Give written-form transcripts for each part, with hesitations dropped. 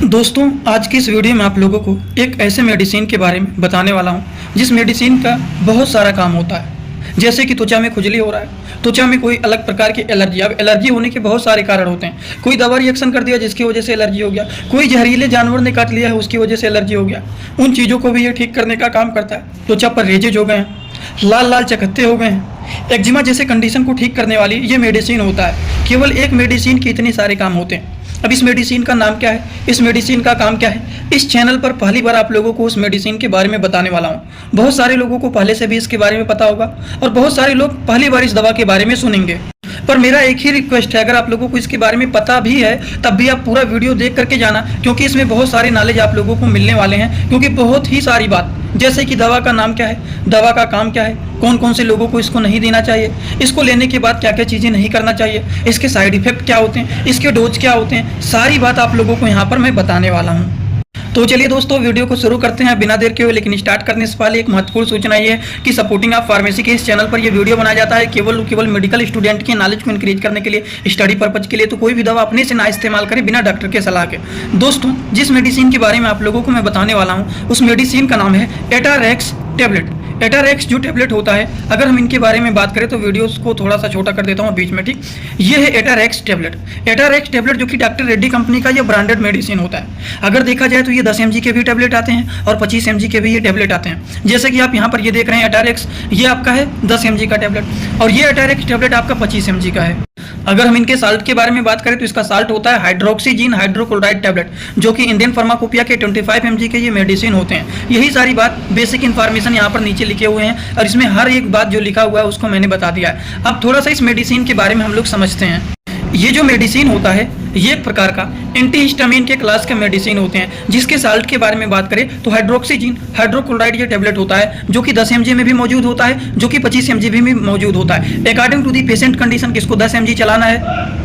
दोस्तों, आज की इस वीडियो में आप लोगों को एक ऐसे मेडिसिन के बारे में बताने वाला हूं जिस मेडिसिन का बहुत सारा काम होता है। जैसे कि त्वचा में खुजली हो रहा है, त्वचा में कोई अलग प्रकार की एलर्जी। अब एलर्जी होने के बहुत सारे कारण होते हैं। कोई दवा रिएक्शन कर दिया जिसकी वजह से एलर्जी हो गया, कोई जहरीले जानवर ने काट लिया है उसकी वजह से एलर्जी हो गया। उन चीज़ों को भी ये ठीक करने का काम करता है। त्वचा पर रेजेज हो गए हैं, लाल लाल चकत्ते हो गए हैं, एक्जिमा जैसे कंडीशन को ठीक करने वाली ये मेडिसिन होता है। केवल एक मेडिसिन के इतने सारे काम होते हैं। अब इस मेडिसिन का नाम क्या है, इस मेडिसिन का काम क्या है, इस चैनल पर पहली बार आप लोगों को उस मेडिसिन के बारे में बताने वाला हूँ। बहुत सारे लोगों को पहले से भी इसके बारे में पता होगा और बहुत सारे लोग पहली बार इस दवा के बारे में सुनेंगे। पर मेरा एक ही रिक्वेस्ट है, अगर आप लोगों को इसके बारे में पता भी है तब भी आप पूरा वीडियो देख करके जाना, क्योंकि इसमें बहुत सारे नॉलेज आप लोगों को मिलने वाले हैं। क्योंकि बहुत ही सारी बात, जैसे कि दवा का नाम क्या है, दवा का काम क्या है, कौन कौन से लोगों को इसको नहीं देना चाहिए, इसको लेने के बाद क्या क्या चीज़ें नहीं करना चाहिए, इसके साइड इफेक्ट क्या होते हैं, इसके डोज क्या होते हैं, सारी बात आप लोगों को यहाँ पर मैं बताने वाला हूँ। तो चलिए दोस्तों, वीडियो को शुरू करते हैं बिना देर के हुए। लेकिन स्टार्ट करने से पहले एक महत्वपूर्ण सूचना ये है कि सपोर्टिंग ऑफ फार्मेसी के इस चैनल पर ये वीडियो बनाया जाता है केवल मेडिकल स्टूडेंट के नॉलेज को इंक्रीज करने के लिए, स्टडी पर्पज के लिए। तो कोई भी दवा अपने से ना इस्तेमाल करें बिना डॉक्टर के सलाह के। दोस्तों, जिस मेडिसिन के बारे में आप लोगों को मैं बताने वाला हूँ उस मेडिसिन का नाम है एटारेक्स टैबलेट। एटारेक्स जो टैबलेट होता है, अगर हम इनके बारे में बात करें तो वीडियोस को थोड़ा सा छोटा कर देता हूँ बीच में, ठीक। ये है एटारेक्स टैबलेट। एटारेक्स टैबलेट जो कि डॉक्टर रेड्डी कंपनी का ये ब्रांडेड मेडिसिन होता है। अगर देखा जाए तो ये 10 mg के भी टैबलेट आते हैं और 25 mg के भी ये टैबलेट आते हैं। जैसे कि आप यहाँ पर ये देख रहे हैं एटारेक्स, ये आपका है 10 mg का टैबलेट और ये एटारेक्स टैबलेट आपका 25 mg का है। अगर हम इनके साल्ट के बारे में बात करें तो इसका साल्ट होता है हाइड्रोक्सीजीन हाइड्रोक्लोराइड टैबलेट, जो कि इंडियन फार्माकोपिया के 25 mg के ये मेडिसिन होते हैं। यही सारी बात, बेसिक इन्फॉर्मेशन यहाँ पर नीचे लिखे हुए हैं और इसमें हर एक बात जो लिखा हुआ है उसको मैंने बता दिया है। अब थोड़ा सा इस मेडिसिन के बारे में हम लोग समझते हैं। ये जो मेडिसिन होता है ये एक प्रकार का एंटी हिस्टामिन के क्लास के मेडिसिन होते हैं। जिसके साल्ट के बारे में बात करें तो हाइड्रोक्सीजीन हाइड्रोक्लोराइड ये टैबलेट होता है, जो कि 10 mg में भी मौजूद होता है, जो कि 25 mg भी मौजूद होता है। According to the patient condition किसको 10 mg चलाना है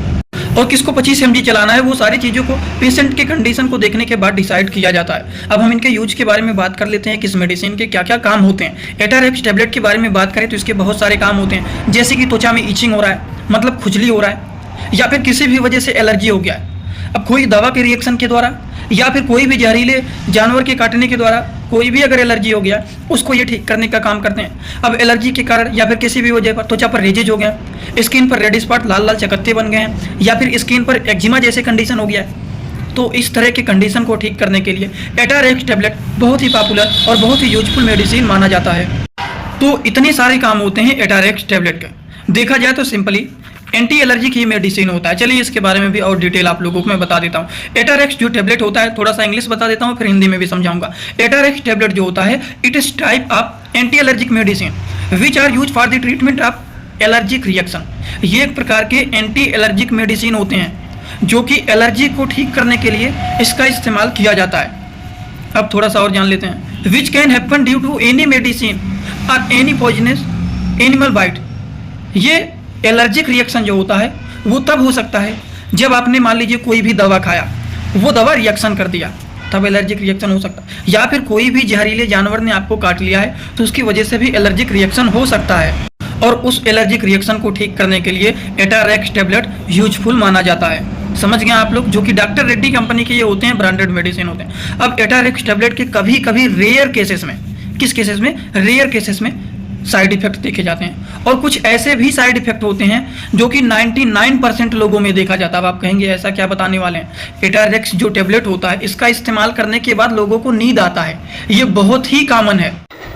और किसको 25 mg चलाना है, वो सारी चीज़ों को पेशेंट के कंडीशन को देखने के बाद डिसाइड किया जाता है। अब हम इनके यूज के बारे में बात कर लेते हैं कि इस मेडिसिन के क्या क्या काम होते हैं। एटारेक्स टैबलेट के बारे में बात करें तो इसके बहुत सारे काम होते हैं। जैसे कि त्वचा में इचिंग हो रहा है, मतलब खुजली हो रहा है, या फिर किसी भी वजह से एलर्जी हो गया है। अब कोई दवा के रिएक्शन के द्वारा या फिर कोई भी जहरीले जानवर के काटने के द्वारा कोई भी अगर एलर्जी हो गया उसको ये ठीक करने का काम करते हैं। अब एलर्जी के कारण या फिर किसी भी वजह पर त्वचा पर रेजेज हो गया, स्किन पर रेड स्पॉट लाल लाल चकत्ते बन गए हैं, या फिर स्किन पर एक्जिमा जैसे कंडीशन हो गया है, तो इस तरह के कंडीशन को ठीक करने के लिए एटारेक्स टैबलेट बहुत ही पॉपुलर और बहुत ही यूजफुल मेडिसिन माना जाता है। तो इतने सारे काम होते हैं एटारेक्स टैबलेट के। देखा जाए तो सिंपली एंटी एलर्जिक ही मेडिसिन होता है। चलिए इसके बारे में भी और डिटेल आप लोगों को मैं बता देता हूँ। एटारेक्स जो टैबलेट होता है, थोड़ा सा इंग्लिश बता देता हूँ फिर हिंदी में भी समझाऊंगा। एटारेक्स टैबलेट जो होता है, it is type of anti allergic medicine which are use for the treatment of allergic reaction. ये एक प्रकार के एंटी एलर्जिक मेडिसिन होते हैं जो कि एलर्जी को ठीक करने के लिए इसका इस्तेमाल किया जाता है। अब थोड़ा सा और जान लेते हैं। Which can happen due to any medicine और एनी पॉइजनस एनिमल बाइट। ये एलर्जिक रिएक्शन जो होता है वो तब हो सकता है जब आपने मान लीजिए कोई भी दवा खाया, वो दवा रिएक्शन कर दिया, तब एलर्जिक रिएक्शन हो सकता है। या फिर कोई भी जहरीले जानवर ने आपको काट लिया है तो उसकी वजह से भी एलर्जिक रिएक्शन हो सकता है। और उस एलर्जिक रिएक्शन को ठीक करने के लिए एटारेक्स टैबलेट यूजफुल माना जाता है। समझ गए आप लोग, जो कि डॉक्टर रेड्डी कंपनी के ये होते हैं, ब्रांडेड मेडिसिन होते हैं। अब एटारेक्स टैबलेट के कभी कभी रेयर केसेस में, किस केसेस में, रेयर केसेस में साइड इफेक्ट देखे जाते हैं। और कुछ ऐसे भी साइड इफेक्ट होते हैं जो कि 99% लोगों में देखा जाता है। अब आप कहेंगे ऐसा क्या बताने वाले हैं। एटारेक्स जो टैबलेट होता है इसका इस्तेमाल करने के बाद लोगों को नींद आता है, ये बहुत ही कॉमन है।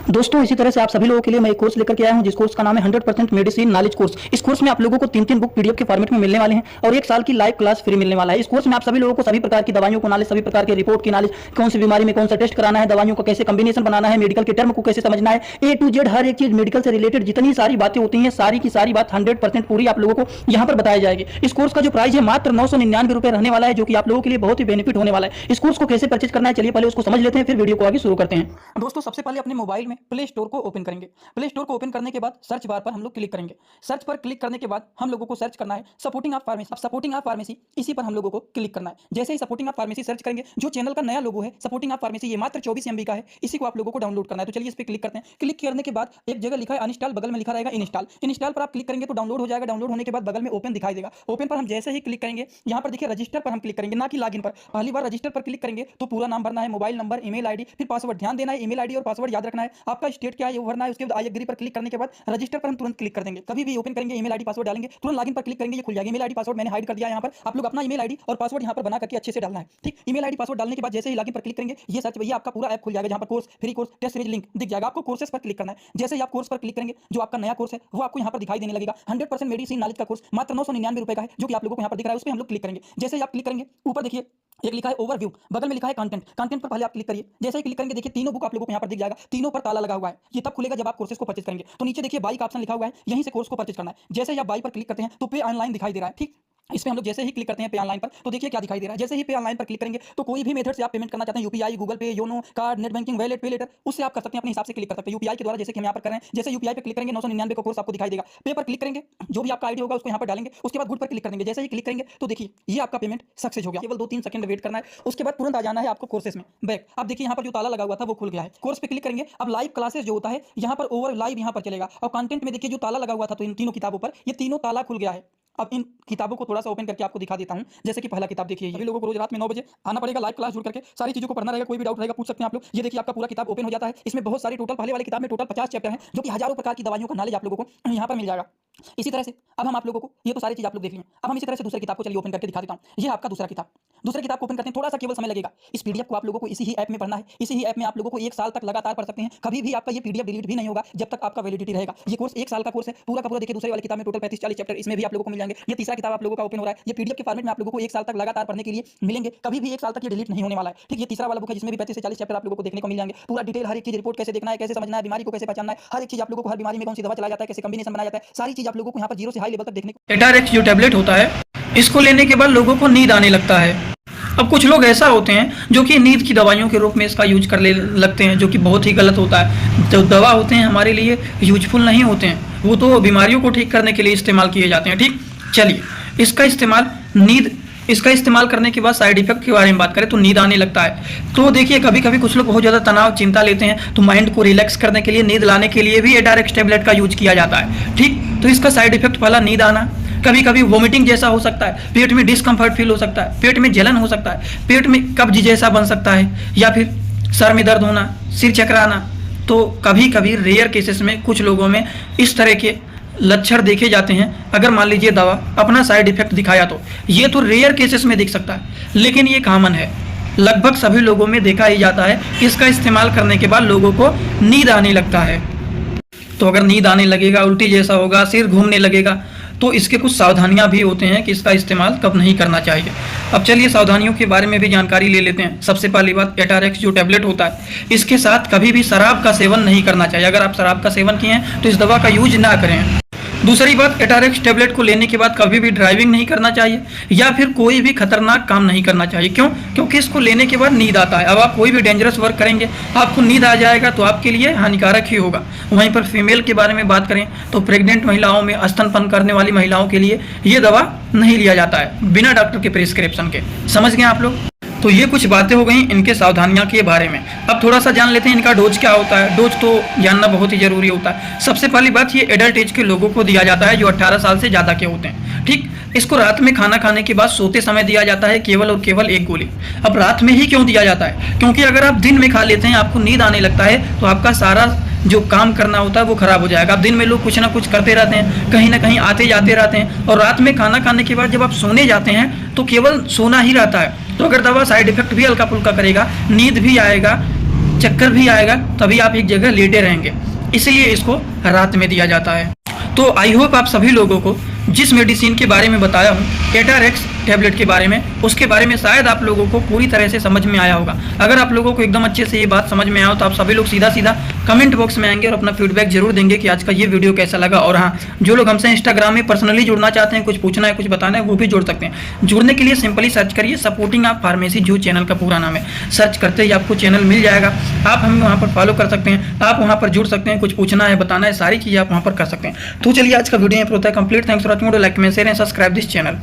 दोस्तों, इसी तरह से आप सभी लोगों के लिए मैं एक कोर्स लेकर के आया हूं जिस कोर्स का नाम है 100% मेडिसिन नॉलेज कोर्स। इस कोर्स में आप लोगों को 3 बुक पीडीएफ के फॉर्मेट में मिलने वाले हैं और 1 साल की लाइव क्लास फ्री मिलने वाला है। इस कोर्स में आप सभी लोगों को सभी प्रकार की दवाइयों को नॉलेज, सभी प्रकार के रिपोर्ट की नॉलेज, कौन सी बीमारी में कौन सा टेस्ट कराना है, दवाइयों का कैसे कॉम्बिनेशन बनाना है, मेडिकल के टर्म को कैसे समझना है, A to Z हर एक चीज मेडिकल से रिलेटेड जितनी सारी बातें होती हैं, सारी की सारी बात 100% पूरी आप लोगों को यहाँ पर बताया जाएगी। इस कोर्स का जो प्राइस है मात्र 999 रुपए रहने वाला है, जो कि आप लोगों के लिए बहुत ही बेनिफिट होने वाला है। इस कोर्स को कैसे परचेज करना है चलिए पहले उसको समझ लेते हैं, फिर वीडियो को आगे शुरू करते हैं। दोस्तों, सबसे पहले अपने मोबाइल में में प्ले स्टोर को ओपन करेंगे। प्ले स्टोर को ओपन करने के बाद सर्च बार पर हम लोग क्लिक करेंगे। सर्च पर क्लिक करने के बाद हम लोगों को सर्च करना है सपोर्टिंग ऑफ फार्मेसी। अब सपोर्टिंग ऑफ फार्मेसी इसी पर हम लोगों को क्लिक करना है। जैसे ही सपोर्टिंग ऑफ फार्मेसी सर्च करेंगे, जो चैनल का नया लोगो है सपोर्टिंग ऑफ फार्मेसी, ये मात्र 24 MB का है, इसी को आप लोगों को डाउनलोड करना है। तो चलिए इस पर क्लिक करते हैं। क्लिक करने के बाद एक जगह लिखा है अनइंस्टॉल, बगल में लिखा रहेगा इंस्टॉल। इंस्टॉल पर आप क्लिक करेंगे तो डाउनलोड हो जाएगा। डाउनलोड होने के बाद बगल में ओपन दिखाई देगा। ओपन पर हम जैसे ही क्लिक करेंगे, यहाँ पर देखिए रजिस्टर पर हम क्लिक करेंगे, ना कि लॉगिन पर। पहली बार रजिस्टर पर क्लिक करेंगे तो पूरा नाम भरना है, मोबाइल नंबर, ईमेल आईडी, फिर पासवर्ड। ध्यान देना है ईमेल आईडी और पासवर्ड याद रखना है। आपका स्टेट क्या है वो भरना है। उसके बाद आई एग्री पर क्लिक करने के बाद रजिस्टर पर हम तुरंत क्लिक कर देंगे। कभी भी ओपन करेंगे ईमेल आईडी पासवर्ड डालेंगे, तुरंत लॉगिन पर क्लिक करेंगे, ये खुल जाएगा। ईमेल आईडी पासवर्ड मैंने हाइड कर दिया है। यहाँ पर आप लोग अपना ईमेल आईडी और पासवर्ड यहाँ पर बना करके अच्छे से डालना है। ठीक, ईमेल आईडी पासवर्ड डालने के बाद जैसे ही लॉगिन पर क्लिक करेंगे, ये सर्च भैया आपका पूरा ऐप खुल जाएगा, जहाँ पर course, free course, test series link दिख जाएगा। आपको कोर्सेस पर क्लिक करना है। जैसे ही आप कोर्स पर क्लिक करेंगे, जो आपका नया कोर्स है वो आपको यहाँ पर दिखाई देने लगेगा। 100% मेडिसिन नॉलेज का कोर्स मात्र 999 रुपए का है, जो कि आप लोगों को यहाँ पर दिख रहा है। उस पर हम लोग क्लिक करेंगे। जैसे ही आप क्लिक करेंगे, ऊपर देखिए एक लिखा है ओवरव्यू, बगल में लिखा है कंटेंट। कंटेंट पर पहले आप क्लिक करिए। जैसे ही क्लिक करेंगे देखिए तीनों बुक आप लोगों को यहाँ पर दिख जाएगा। तीनों पर ताला लगा हुआ है। ये तब खुलेगा जब आप कोर्सेज को परचेज करेंगे। तो नीचे देखिए बाई का ऑप्शन लिखा हुआ है, यहीं से कोर्स को परचेज करना है। जैसे ही आप बाई पर क्लिक करते हैं तो पे ऑनलाइन दिखाई दे रहा है। ठीक, इस पे हम लोग जैसे ही क्लिक करते हैं पे ऑनलाइन पर, तो देखिए क्या दिखाई दे रहा है। जैसे ही पे ऑनलाइन पर क्लिक करेंगे तो कोई भी मेथड से आप पेमेंट करना चाहते हैं, यूपीआई, गूगल पे, YONO, card, net banking, wallet, पे लेटर, उससे आप कर सकते हैं। अपने हिसाब से क्लिक कर सकते हैं यूपीआई के द्वारा, जैसे कि हम यहाँ पर कर रहे हैं। जैसे यूपीआई पे क्लिक करेंगे 999 का कोर्स आपको दिखाई देगा। पे पर क्लिक करेंगे, जो भी आपका आईडी होगा उसको यहाँ पर डालेंगे। उसके बाद गुड पर क्लिक करेंगे। जैसे ही क्लिक करेंगे तो देखिए ये आपका पेमेंट सक्सेस हो गया। केवल 2-3 सेकंड वेट करना है। उसके बाद तुरंत आ जाना है आपको कोर्सेस में बैक। अब देखिए यहाँ पर जो ताला लगा हुआ था वो खुल गया है। कोर्स पे क्लिक करेंगे। अब लाइव क्लासेस जो होता है यहाँ पर ओवर लाइव यहाँ पर चलेगा। और कंटेंट में देखिए जो ताला लगा हुआ था, तो इन तीनों किताबों पर ये तीनों ताला खुल गया है। अब इन किताबों को थोड़ा सा ओपन करके आपको दिखा देता हूं। जैसे कि पहला किताब देखिए, सभी लोगों को रोज रात में 9 बजे आना पड़ेगा, लाइव क्लास जुड़ करके सारी चीजों को पढ़ना रहेगा। कोई भी डाउट रहेगा पूछ सकते हैं आप लोग। ये देखिए आपका पूरा किताब ओपन हो जाता है। इसमें बहुत सारी टोटल, पहले वाली किताब में टोटल 50 चैप्टर हैं, जो कि हजारों प्रकार की दवाइयों का नॉलेज आप लोगों को यहाँ पर मिल जाएगा। इसी तरह से अब हम आप लोगों को ये तो सारी चीज आप लोग देख लिए। अब हम इसी तरह से दूसरी किताब को चलिए ओपन करके दिखा देता हूँ। ये आपका दूसरा किताब। दूसरे किताब को ओपन करते हैं, थोड़ा सा केवल समय लगेगा। इस पीडीएफ को आप लोगों को इसी ही ऐप में पढ़ना है। इसी ही ऐप में आप लोगों को 1 साल तक लगातार पढ़ सकते हैं। कभी भी आपका ये पीडीएफ डिलीट भी नहीं होगा जब तक आपका वैलिडिटी रहेगा। ये कोर्स 1 साल का कोर्स है पूरा का पूरा। देखिए दूसरे वाली किताब में टोटल 35-40 चैप्टर इसमें भी आप लोगों को मिल जाएंगे। ये तीसरा किताब आप लोगों का ओपन हो रहा है। ये पीडीएफ के फॉर्मेट में आप लोगों को 1 साल तक लगातार पढ़ने के लिए मिलेंगे। कभी भी 1 साल तक ये डिलीट नहीं होने वाला है। ठीक, ये तीसरा वाला बुक है जिसमें भी 35 से 40 चैप्टर आप लोगों को देखने को मिल जाएंगे। पूरा डिटेल, हर एक चीज, रिपोर्ट कैसे देखना है, कैसे समझना है, बीमारी को कैसे पहचानना है, हर एक चीज आप लोगों को, हर बीमारी में कौन सी दवा चलाया जाता है, कैसे कॉम्बिनेशन बनाया जाता है, सारी चीज आप लोगों को यहाँ पर 0 से हाई लेवल तक देखने को। एटारेक्स जो टैबलेट होता है, इसको लेने के बाद लोगों को नींद आने लगता है। अब कुछ लोग ऐसा होते हैं जो कि नींद की दवाइयों के रूप में इसका यूज कर ले लगते हैं, जो कि बहुत ही गलत होता है। जो दवा होते हैं हमारे लिए यूजफुल नहीं होते हैं, वो तो बीमारियों को ठीक करने के लिए इस्तेमाल किए जाते हैं। ठीक, चलिए इसका इस्तेमाल करने के बाद साइड इफेक्ट के बारे में बात करें तो नींद आने लगता है। तो देखिए कभी कभी कुछ लोग बहुत ज़्यादा तनाव, चिंता लेते हैं, तो माइंड को रिलैक्स करने के लिए, नींद लाने के लिए भी एटारेक्स टैबलेट का यूज किया जाता है। ठीक, तो इसका साइड इफेक्ट पहला नींद आना, कभी कभी वोमिटिंग जैसा हो सकता है, पेट में डिस्कम्फर्ट फील हो सकता है, पेट में जलन हो सकता है, पेट में कब्ज जैसा बन सकता है, या फिर सर में दर्द होना, सिर चकराना। तो कभी कभी रेयर केसेस में कुछ लोगों में इस तरह के लक्षण देखे जाते हैं। अगर मान लीजिए दवा अपना साइड इफेक्ट दिखाया तो ये तो रेयर केसेस में दिख सकता है, लेकिन ये कॉमन है। लगभग सभी लोगों में देखा ही जाता है कि इसका इस्तेमाल करने के बाद लोगों को नींद आने लगता है। तो अगर नींद आने लगेगा, उल्टी जैसा होगा, सिर घूमने लगेगा, तो इसके कुछ सावधानियां भी होते हैं कि इसका इस्तेमाल कब नहीं करना चाहिए। अब चलिए सावधानियों के बारे में भी जानकारी ले लेते हैं। सबसे पहली बात, एटारेक्स जो टैबलेट होता है, इसके साथ कभी भी शराब का सेवन नहीं करना चाहिए। अगर आप शराब का सेवन किए हैं तो इस दवा का यूज ना करें। दूसरी बात, एटारेक्स टैबलेट को लेने के बाद कभी भी ड्राइविंग नहीं करना चाहिए या फिर कोई भी खतरनाक काम नहीं करना चाहिए। क्यों? क्योंकि इसको लेने के बाद नींद आता है। अब आप कोई भी डेंजरस वर्क करेंगे, आपको नींद आ जाएगा, तो आपके लिए हानिकारक ही होगा। वहीं पर फीमेल के बारे में बात करें तो प्रेग्नेंट महिलाओं में, स्तनपान करने वाली महिलाओं के लिए ये दवा नहीं लिया जाता है बिना डॉक्टर के प्रिस्क्रिप्शन के। समझ गए आप लोग? तो ये कुछ बातें हो गई इनके सावधानियां के बारे में। अब थोड़ा सा जान लेते हैं इनका डोज क्या होता है। डोज तो जानना बहुत ही जरूरी होता है। सबसे पहली बात, ये एडल्ट एज के लोगों को दिया जाता है जो 18 साल से ज़्यादा के होते हैं। ठीक, इसको रात में खाना खाने के बाद सोते समय दिया जाता है, केवल और केवल 1 गोली। अब रात में ही क्यों दिया जाता है? क्योंकि अगर आप दिन में खा लेते हैं, आपको नींद आने लगता है, तो आपका सारा जो काम करना होता है वो खराब हो जाएगा। अब दिन में लोग कुछ ना कुछ करते रहते हैं, कहीं ना कहीं आते जाते रहते हैं, और रात में खाना खाने के बाद जब आप सोने जाते हैं तो केवल सोना ही रहता है। तो अगर दवा साइड इफेक्ट भी हल्का फुल्का करेगा, नींद भी आएगा, चक्कर भी आएगा, तभी आप एक जगह लेटे रहेंगे। इसलिए इसको रात में दिया जाता है। तो आई होप आप सभी लोगों को जिस मेडिसिन के बारे में बताया हूँ, एटारेक्स टैबलेट के बारे में, उसके बारे में शायद आप लोगों को पूरी तरह से समझ में आया होगा। अगर आप लोगों को एकदम अच्छे से ये बात समझ में आया हो तो आप सभी लोग सीधा सीधा कमेंट बॉक्स में आएंगे और अपना फीडबैक जरूर देंगे कि आज का ये वीडियो कैसा लगा। और हाँ, जो लोग हमसे इंस्टाग्राम में पर्सनली जुड़ना चाहते हैं, कुछ पूछना है, कुछ बताना है, वो भी जुड़ सकते हैं। जुड़ने के लिए सिंपली सर्च करिए सपोर्टिंग ऑफ फार्मेसी, जो चैनल का पूरा नाम है। सर्च करते ही आपको चैनल मिल जाएगा। आप हमें वहाँ पर फॉलो कर सकते हैं, आप वहाँ पर जुड़ सकते हैं, कुछ पूछना है, बताना है, सारी चीज़ें आप वहाँ पर कर सकते हैं। तो चलिए आज का वीडियो यहाँ पर होता है complete. Thanks for watching, like comment share and subscribe this channel.